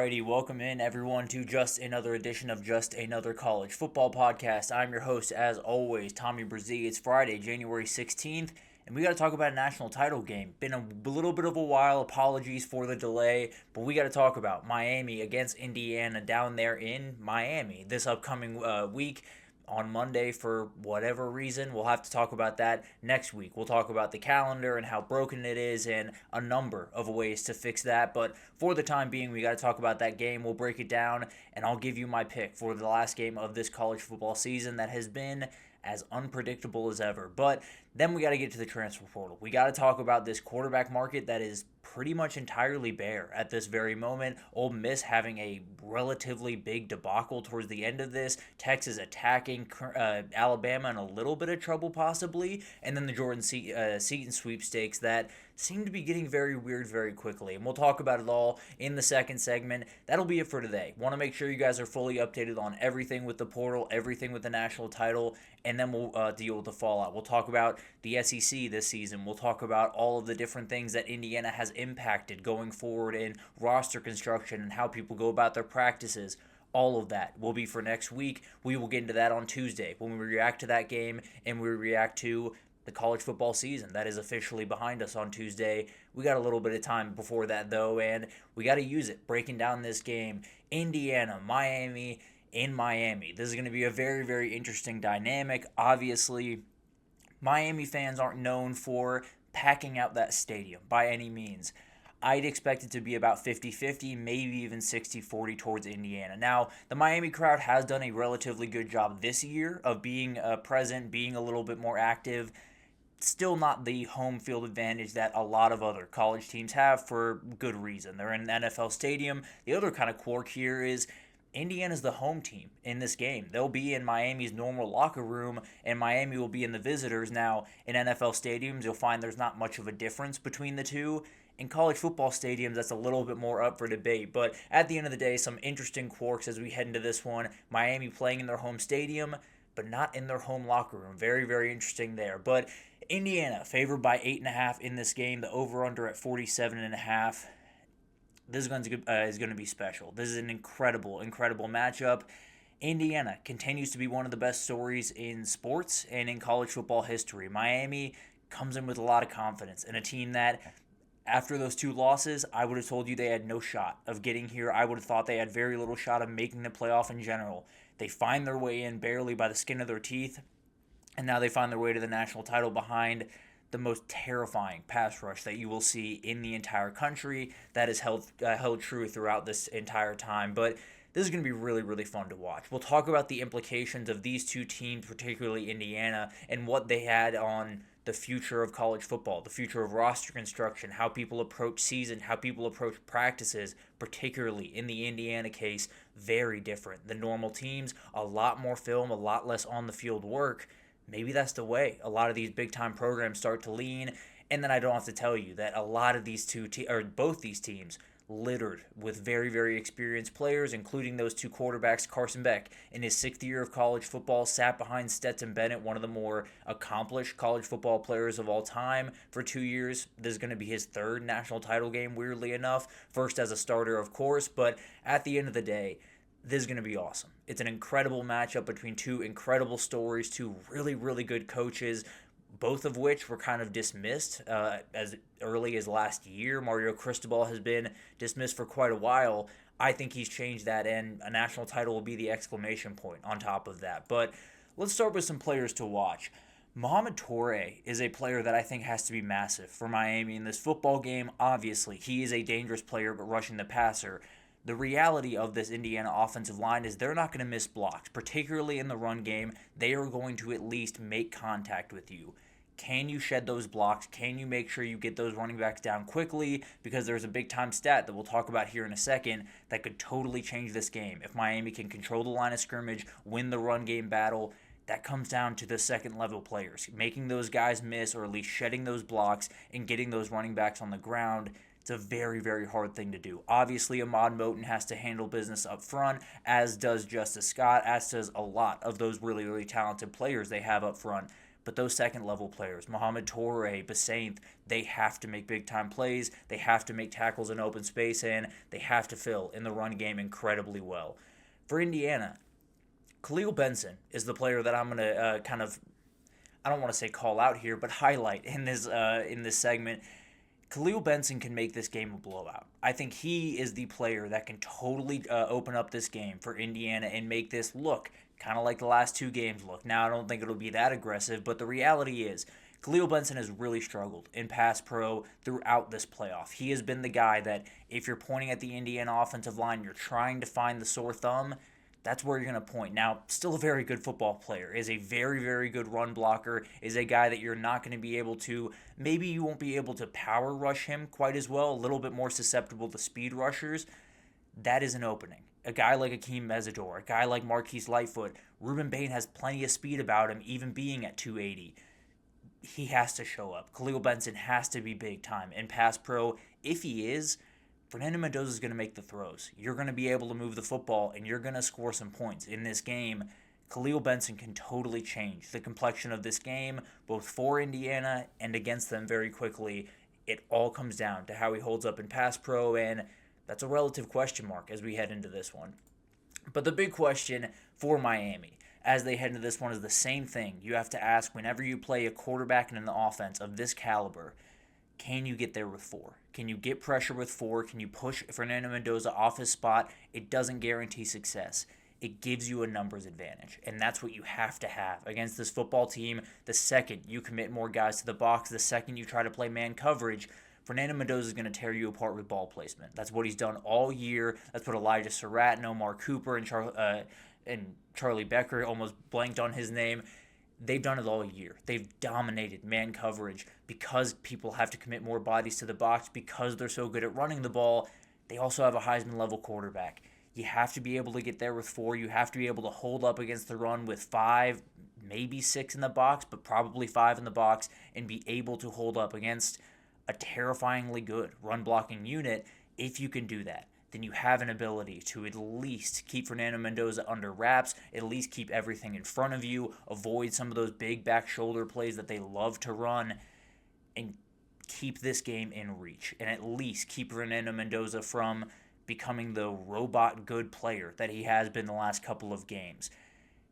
Alrighty, welcome in everyone to just another edition of Just Another College Football Podcast. I'm your host, as always, Tommy Brzee. It's Friday, January 16th, and we got to talk about a national title game. Been a little bit of a while, apologies for the delay, but we got to talk about Miami against Indiana down there in Miami this upcoming week. On Monday for whatever reason. We'll have to talk about that next week. We'll talk about the calendar and how broken it is and a number of ways to fix that. But for the time being, we got to talk about that game. We'll break it down, and I'll give you my pick for the last game of this college football season that has been as unpredictable as ever. But then we got to get to the transfer portal. We got to talk about this quarterback market that is pretty much entirely bare at this very moment. Ole Miss having a relatively big debacle towards the end of this. Texas attacking Alabama in a little bit of trouble possibly. And then the Jordan Seaton sweepstakes that seem to be getting very weird very quickly. And we'll talk about it all in the second segment. That'll be it for today. Want to make sure you guys are fully updated on everything with the portal, everything with the national title, and then we'll deal with the fallout. We'll talk about the SEC this season. We'll talk about all of the different things that Indiana has impacted going forward in roster construction and how people go about their practices. All of that will be for next week. We will get into that on Tuesday when we react to that game and we react to the college football season that is officially behind us on Tuesday. We got a little bit of time before that though, and we got to use it breaking down this game. Indiana, Miami, in Miami. This is going to be a very, very interesting dynamic. Obviously, Miami fans aren't known for packing out that stadium by any means. I'd expect it to be about 50-50, maybe even 60-40 towards Indiana. Now, the Miami crowd has done a relatively good job this year of being present, being a little bit more active. Still not the home field advantage that a lot of other college teams have for good reason. They're in an NFL stadium. The other kind of quirk here is Indiana's the home team in this game. They'll be in Miami's normal locker room, and Miami will be in the visitors. Now, in NFL stadiums, you'll find there's not much of a difference between the two. In college football stadiums, that's a little bit more up for debate. But at the end of the day, some interesting quirks as we head into this one. Miami playing in their home stadium, but not in their home locker room. Very, very interesting there. But Indiana favored by 8.5 in this game. The over-under at 47.5. This is going to be special. This is an incredible, incredible matchup. Indiana continues to be one of the best stories in sports and in college football history. Miami comes in with a lot of confidence in a team that, after those two losses, I would have told you they had no shot of getting here. I would have thought they had very little shot of making the playoff in general. They find their way in barely by the skin of their teeth, and now they find their way to the national title behind the most terrifying pass rush that you will see in the entire country that has held true throughout this entire time. But this is going to be really, really fun to watch. We'll talk about the implications of these two teams, particularly Indiana, and what they had on the future of college football, the future of roster construction, how people approach season, how people approach practices, particularly in the Indiana case, very different. The normal teams, a lot more film, a lot less on the field work. Maybe that's the way a lot of these big-time programs start to lean. And then I don't have to tell you that a lot of these both these teams littered with very, very experienced players, including those two quarterbacks. Carson Beck, in his 6th year of college football, sat behind Stetson Bennett, one of the more accomplished college football players of all time, for 2 years. This is going to be his 3rd national title game, weirdly enough. First as a starter, of course, but at the end of the day, this is going to be awesome. It's an incredible matchup between two incredible stories, two really, really good coaches, both of which were kind of dismissed as early as last year. Mario Cristobal has been dismissed for quite a while. I think he's changed that, and a national title will be the exclamation point on top of that. But let's start with some players to watch. Mohamed Toure is a player that I think has to be massive for Miami in this football game. Obviously, he is a dangerous player, but rushing the passer. The reality of this Indiana offensive line is they're not going to miss blocks, particularly in the run game. They are going to at least make contact with you. Can you shed those blocks? Can you make sure you get those running backs down quickly? Because there's a big-time stat that we'll talk about here in a second that could totally change this game. If Miami can control the line of scrimmage, win the run game battle, that comes down to the second-level players. Making those guys miss, or at least shedding those blocks and getting those running backs on the ground. It's a very, very hard thing to do. Obviously, Ahmad Moten has to handle business up front, as does Justice Scott, as does a lot of those really, really talented players they have up front. But those second-level players, Mohamed Toure, Basainth, they have to make big-time plays. They have to make tackles in open space, and they have to fill in the run game incredibly well. For Indiana, Khalil Benson is the player that I'm going to I don't want to say call out here, but highlight in this segment. Khalil Benson can make this game a blowout. I think he is the player that can totally open up this game for Indiana and make this look kind of like the last two games look. Now, I don't think it'll be that aggressive, but the reality is Khalil Benson has really struggled in pass pro throughout this playoff. He has been the guy that if you're pointing at the Indiana offensive line, you're trying to find the sore thumb, that's where you're going to point. Now, still a very good football player, is a very, very good run blocker, is a guy that you're not going to be able to, maybe you won't be able to power rush him quite as well, a little bit more susceptible to speed rushers. That is an opening. A guy like Akeem Mesidor, a guy like Marquise Lightfoot, Ruben Bain has plenty of speed about him, even being at 280. He has to show up. Khalil Benson has to be big time in pass pro. If he is, Fernando Mendoza is going to make the throws. You're going to be able to move the football, and you're going to score some points. In this game, Khalil Benson can totally change the complexion of this game, both for Indiana and against them very quickly. It all comes down to how he holds up in pass pro, and that's a relative question mark as we head into this one. But the big question for Miami as they head into this one is the same thing you have to ask whenever you play a quarterback and an offense of this caliber. Can you get there with four? Can you get pressure with four? Can you push Fernando Mendoza off his spot? It doesn't guarantee success. It gives you a numbers advantage, and that's what you have to have against this football team. The second you commit more guys to the box, the second you try to play man coverage, Fernando Mendoza is going to tear you apart with ball placement. That's what he's done all year. That's what Elijah Surratt and Omar Cooper and Charlie Becker, almost blanked on his name, they've done it all year. They've dominated man coverage because people have to commit more bodies to the box because they're so good at running the ball. They also have a Heisman-level quarterback. You have to be able to get there with four. You have to be able to hold up against the run with five, maybe six in the box, but probably five in the box, and be able to hold up against a terrifyingly good run-blocking unit. If you can do that, then you have an ability to at least keep Fernando Mendoza under wraps, at least keep everything in front of you, avoid some of those big back shoulder plays that they love to run, and keep this game in reach, and at least keep Fernando Mendoza from becoming the robot good player that he has been the last couple of games.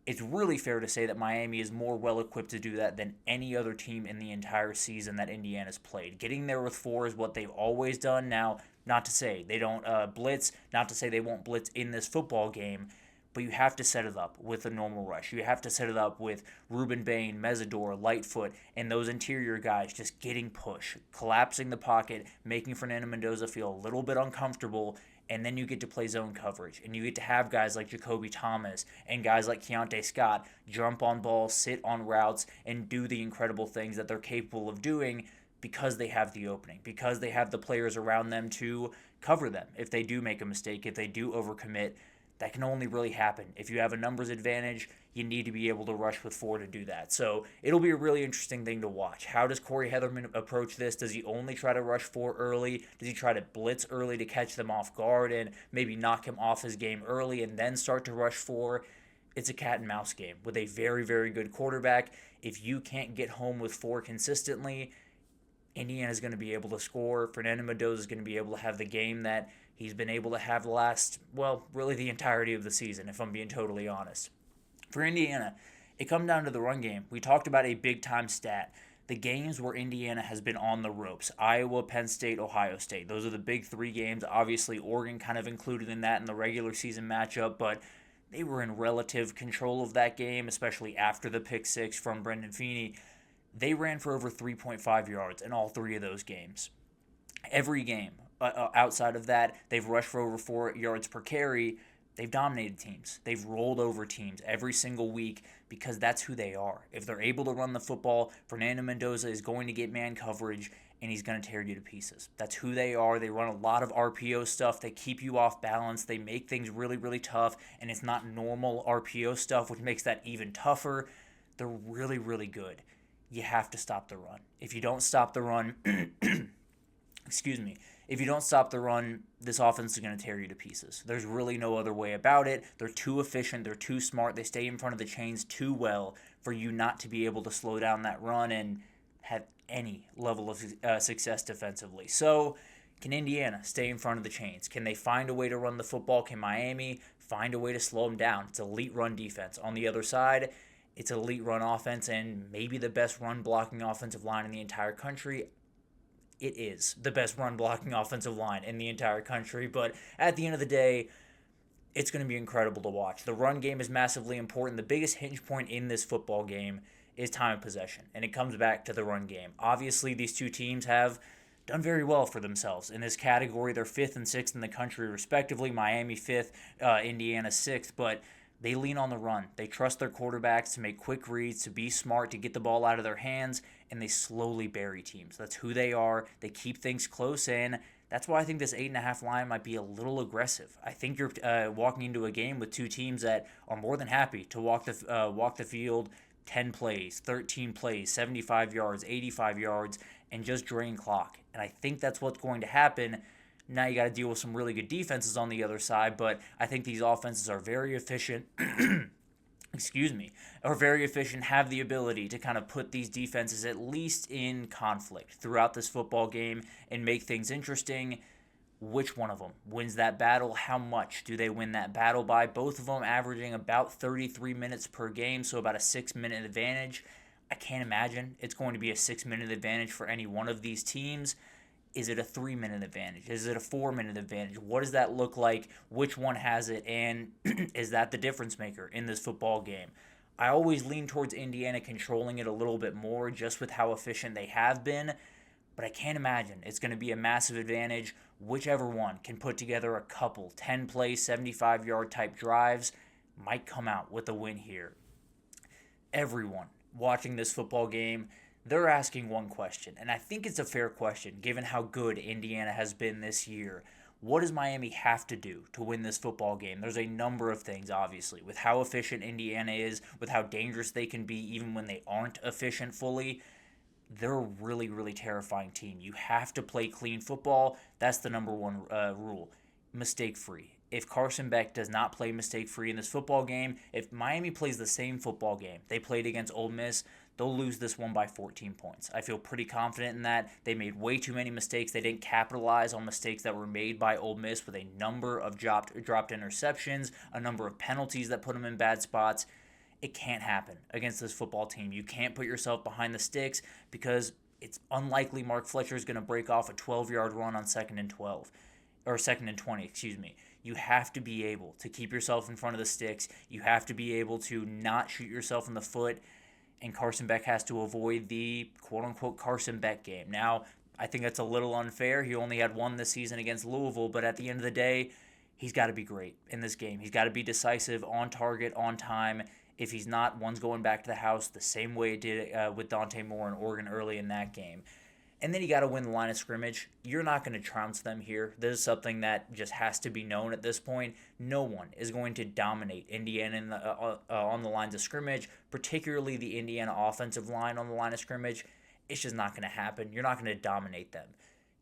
It's really fair to say that Miami is more well-equipped to do that than any other team in the entire season that Indiana's played. Getting there with four is what they've always done. Now, not to say they don't blitz, not to say they won't blitz in this football game, but you have to set it up with a normal rush. You have to set it up with Ruben Bain, Mesidor, Lightfoot, and those interior guys just getting push, collapsing the pocket, making Fernando Mendoza feel a little bit uncomfortable, and then you get to play zone coverage, and you get to have guys like Jacoby Thomas and guys like Keontae Scott jump on balls, sit on routes, and do the incredible things that they're capable of doing because they have the opening, because they have the players around them to cover them. If they do make a mistake, if they do overcommit, that can only really happen. If you have a numbers advantage, you need to be able to rush with four to do that. So it'll be a really interesting thing to watch. How does Corey Heatherman approach this? Does he only try to rush four early? Does he try to blitz early to catch them off guard and maybe knock him off his game early and then start to rush four? It's a cat and mouse game with a very, very good quarterback. If you can't get home with four consistently, Indiana's going to be able to score. Fernando Mendoza is going to be able to have the game that he's been able to have the last, really the entirety of the season, if I'm being totally honest. For Indiana, it comes down to the run game. We talked about a big-time stat. The games where Indiana has been on the ropes, Iowa, Penn State, Ohio State. Those are the big three games. Obviously, Oregon kind of included in that in the regular season matchup, but they were in relative control of that game, especially after the pick six from Brendan Feeney. They ran for over 3.5 yards in all three of those games. Every game outside of that, they've rushed for over 4 yards per carry. They've dominated teams. They've rolled over teams every single week because that's who they are. If they're able to run the football, Fernando Mendoza is going to get man coverage, and he's going to tear you to pieces. That's who they are. They run a lot of RPO stuff. They keep you off balance. They make things really, really tough, and it's not normal RPO stuff, which makes that even tougher. They're really, really good. You have to stop the run. If you don't stop the run, excuse me, If you don't stop the run, this offense is going to tear you to pieces. There's really no other way about it. They're too efficient. They're too smart. They stay in front of the chains too well for you not to be able to slow down that run and have any level of success defensively. So, can Indiana stay in front of the chains? Can they find a way to run the football? Can Miami find a way to slow them down? It's elite run defense. On the other side, it's elite run offense and maybe the best run blocking offensive line in the entire country. It is the best run blocking offensive line in the entire country, but at the end of the day, it's going to be incredible to watch. The run game is massively important. The biggest hinge point in this football game is time of possession, and it comes back to the run game. Obviously, these two teams have done very well for themselves in this category. They're 5th and 6th in the country, respectively. Miami 5th, Indiana 6th, but they lean on the run. They trust their quarterbacks to make quick reads, to be smart, to get the ball out of their hands, and they slowly bury teams. That's who they are. They keep things close, and that's why I think this 8.5 line might be a little aggressive. I think you're walking into a game with two teams that are more than happy to walk the field 10 plays, 13 plays, 75 yards, 85 yards, and just drain clock. And I think that's what's going to happen. Now you got to deal with some really good defenses on the other side, but I think these offenses are very efficient. Are very efficient, have the ability to kind of put these defenses at least in conflict throughout this football game and make things interesting. Which one of them wins that battle? How much do they win that battle by? Both of them averaging about 33 minutes per game, so about a 6-minute advantage. I can't imagine it's going to be a 6-minute advantage for any one of these teams. Is it a 3-minute advantage? Is it a 4-minute advantage? What does that look like? Which one has it? And is that the difference maker in this football game? I always lean towards Indiana controlling it a little bit more just with how efficient they have been. But I can't imagine it's going to be a massive advantage. Whichever one can put together a couple 10-play, 75-yard type drives might come out with a win here. Everyone watching this football game, they're asking one question, and I think it's a fair question given how good Indiana has been this year. What does Miami have to do to win this football game? There's a number of things, obviously, with how efficient Indiana is, with how dangerous they can be even when they aren't efficient fully. They're a really, really terrifying team. You have to play clean football. That's the number one rule. Mistake-free. If Carson Beck does not play mistake-free in this football game, if Miami plays the same football game they played against Ole Miss, they'll lose this one by 14 points. I feel pretty confident in that. They made way too many mistakes. They didn't capitalize on mistakes that were made by Ole Miss with a number of dropped interceptions, a number of penalties that put them in bad spots. It can't happen against this football team. You can't put yourself behind the sticks because it's unlikely Mark Fletcher is going to break off a 12-yard run on 2nd and 12. Or 2nd and 20, You have to be able to keep yourself in front of the sticks. You have to be able to not shoot yourself in the foot. And Carson Beck has to avoid the quote-unquote Carson Beck game. Now, I think that's a little unfair. He only had one this season against Louisville, but at the end of the day, he's got to be great in this game. He's got to be decisive, on target, on time. If he's not, one's going back to the house the same way it did with Dante Moore in Oregon early in that game. And then you got to win the line of scrimmage. You're not going to trounce them here. This is something that just has to be known at this point. No one is going to dominate Indiana on the lines of scrimmage, particularly the Indiana offensive line on the line of scrimmage. It's just not going to happen. You're not going to dominate them.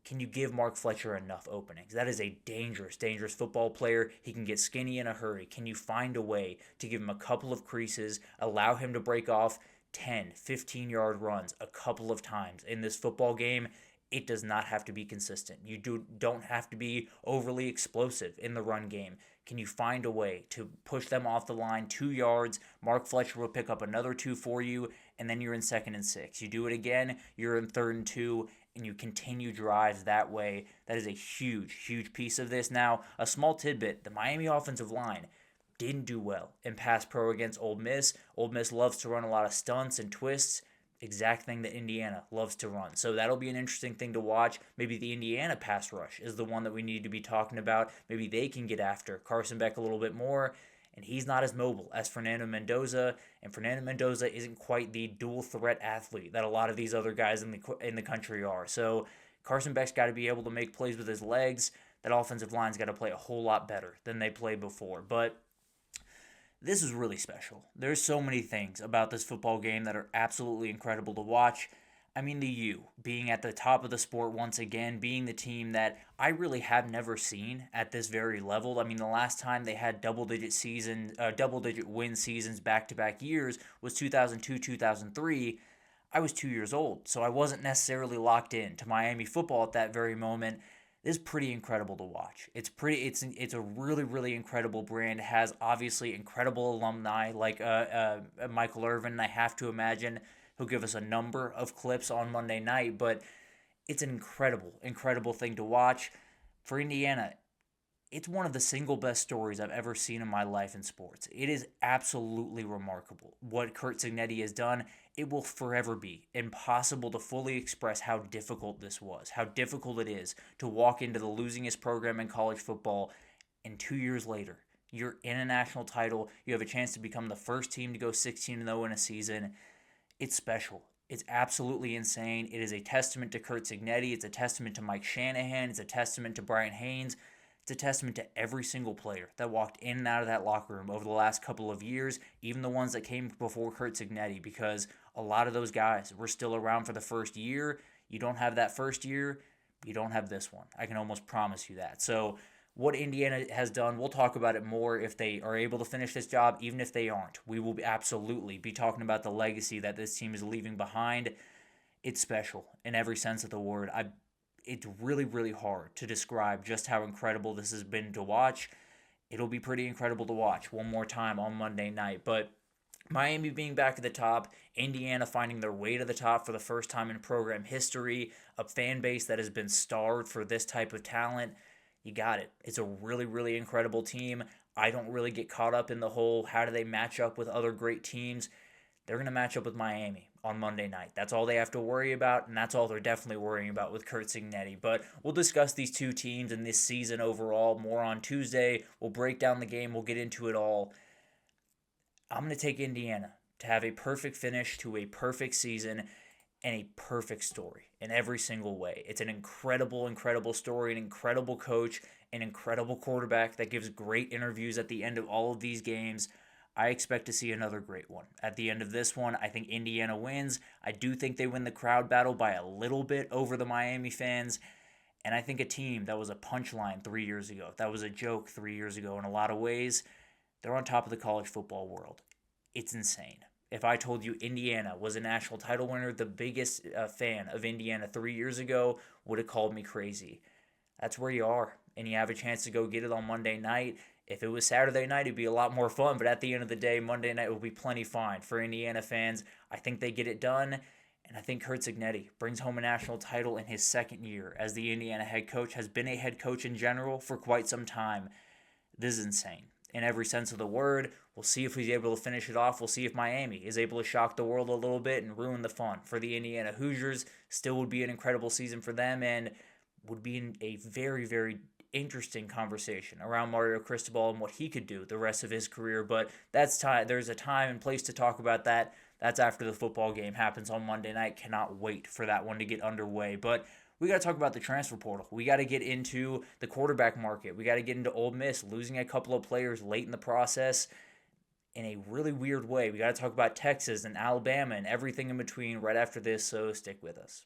Can you give Mark Fletcher enough openings? That is a dangerous, dangerous football player. He can get skinny in a hurry. Can you find a way to give him a couple of creases, allow him to break off 10, 15-yard runs a couple of times in this football game? It does not have to be consistent. You don't have to be overly explosive in the run game. Can you find a way to push them off the line 2 yards? Mark Fletcher will pick up another 2 for you, and then you're in 2nd and 6. You do it again, you're in 3rd and 2, and you continue drives that way. That is a huge, huge piece of this. Now, a small tidbit, the Miami offensive line didn't do well in pass pro against Ole Miss. Ole Miss loves to run a lot of stunts and twists. Exact thing that Indiana loves to run. So that'll be an interesting thing to watch. Maybe the Indiana pass rush is the one that we need to be talking about. Maybe they can get after Carson Beck a little bit more. And he's not as mobile as Fernando Mendoza. And Fernando Mendoza isn't quite the dual threat athlete that a lot of these other guys in the country are. So Carson Beck's got to be able to make plays with his legs. That offensive line's got to play a whole lot better than they played before. But this is really special. There's so many things about this football game that are absolutely incredible to watch. I mean, the U being at the top of the sport once again, being the team that I really have never seen at this very level. I mean, the last time they had double digit win seasons back to back years was 2002, 2003. I was 2 years old, so I wasn't necessarily locked in to Miami football at that very moment. This is pretty incredible to watch. It's a really really incredible brand. It has obviously incredible alumni like Michael Irvin. I have to imagine he'll give us a number of clips on Monday night, but it's an incredible thing to watch for Indiana. It's one of the single best stories I've ever seen in my life in sports. It is absolutely remarkable what Curt Cignetti has done. It will forever be impossible to fully express how difficult this was, how difficult it is to walk into the losingest program in college football, and 2 years later, you're in a national title. You have a chance to become the first team to go 16-0 in a season. It's special. It's absolutely insane. It is a testament to Curt Cignetti. It's a testament to Mike Shanahan. It's a testament to Brian Haynes. It's a testament to every single player that walked in and out of that locker room over the last couple of years, even the ones that came before Curt Cignetti, because a lot of those guys were still around for the first year. You don't have that first year, you don't have this one. I can almost promise you that. So what Indiana has done, we'll talk about it more if they are able to finish this job, even if they aren't. We will absolutely be talking about the legacy that this team is leaving behind. It's special in every sense of the word. It's really, really hard to describe just how incredible this has been to watch. It'll be pretty incredible to watch one more time on Monday night. But Miami being back at the top, Indiana finding their way to the top for the first time in program history, a fan base that has been starved for this type of talent. You got it. It's a really, really incredible team. I don't really get caught up in the whole how do they match up with other great teams. They're going to match up with Miami on Monday night. That's all they have to worry about, and that's all they're definitely worrying about with Curt Cignetti. But we'll discuss these two teams and this season overall more on Tuesday. We'll break down the game. We'll get into it all. I'm going to take Indiana to have a perfect finish to a perfect season and a perfect story in every single way. It's an incredible story, an incredible coach, an incredible quarterback that gives great interviews at the end of all of these games. I expect to see another great one. At the end of this one, I think Indiana wins. I do think they win the crowd battle by a little bit over the Miami fans. And I think a team that was a punchline 3 years ago, that was a joke 3 years ago in a lot of ways, they're on top of the college football world. It's insane. If I told you Indiana was a national title winner, the biggest fan of Indiana 3 years ago would have called me crazy. That's where you are, and you have a chance to go get it on Monday night. If it was Saturday night, it'd be a lot more fun, but at the end of the day, Monday night will be plenty fine for Indiana fans. I think they get it done, and I think Curt Cignetti brings home a national title in his second year as the Indiana head coach, has been a head coach in general for quite some time. This is insane in every sense of the word. We'll see if he's able to finish it off. We'll see if Miami is able to shock the world a little bit and ruin the fun for the Indiana Hoosiers. Still would be an incredible season for them and would be a very, very interesting conversation around Mario Cristobal and what he could do the rest of his career. But that's time. There's a time and place to talk about that. That's after the football game happens on Monday night. Cannot wait for that one to get underway. But we got to talk about the transfer portal. We got to get into the quarterback market. We got to get into Ole Miss losing a couple of players late in the process in a really weird way. We got to talk about Texas and Alabama and everything in between right after this, so stick with us.